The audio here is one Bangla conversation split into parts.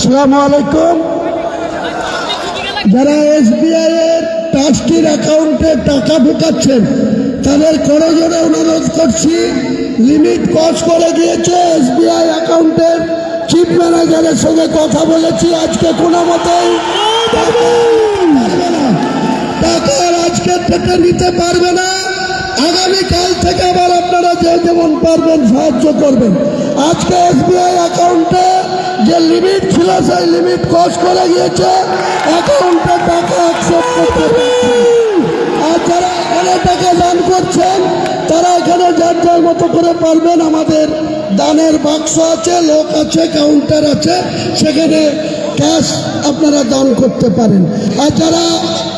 আসসালামু আলাইকুম। যারা এসবিআই এর ট্রাস্টির অ্যাকাউন্টে টাকা ঢুকাচ্ছেন তাদের করজোড়ে অনুরোধ করছি, লিমিট ক্রস করে গিয়েছে। এসবিআই অ্যাকাউন্টের চিফ ম্যানেজারের সঙ্গে কথা বলেছি, আজকে কোনো মতেই টাকা আজকে থেকে নিতে পারবে না। আগামীকাল থেকে আবার আপনারা যে যেমন পারবেন সাহায্য করবেন। আজকে এসবিআই অ্যাকাউন্টে যে লিমিট ছিল সেই লিমিট ক্রস করে গিয়েছে, অ্যাকাউন্টে টাকা অ্যাকসেপ্ট করতে পারছে। আর যারা এখানে টাকা দান করছেন তারা এখানে যার যার মতো করে পারবেন। আমাদের দানের বাক্স আছে, লোক আছে, কাউন্টার আছে, সেখানে ক্যাশ আপনারা দান করতে পারেন। আর যারা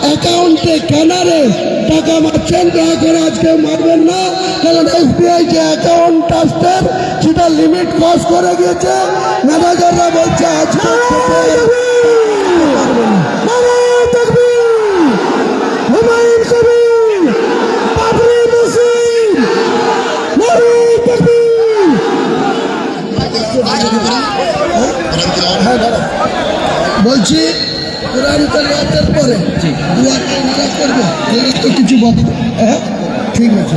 অ্যাকাউন্টে ক্যানারে টাকা মারছেন দয়া করে আজকে মারবেন না, কারণ এসবিআই যে অ্যাকাউন্ট ট্রাস্টের সেটা লিমিট ক্রস করে গিয়েছে। ম্যানেজাররা বলছে আজকে বলছি কোরআন তেলাওয়াতের পরে তো কিছু বল। হ্যাঁ ঠিক আছে,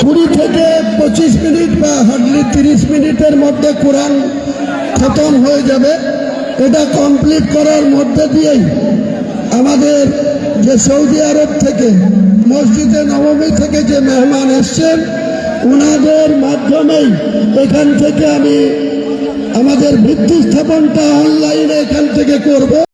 20 থেকে 25 মিনিট বা হার্ডলি 30 মিনিটের মধ্যে কোরআন খতম হয়ে যাবে। এটা কমপ্লিট করার মধ্যে দিয়েই আমাদের যে সৌদি আরব থেকে মসজিদে নববী থেকে যে মেহমান এসছেন ওনাদের মাধ্যমেই এখান থেকে আমি আমাদের ভিত্তি স্থাপনটা অনলাইনে এখান থেকে করব।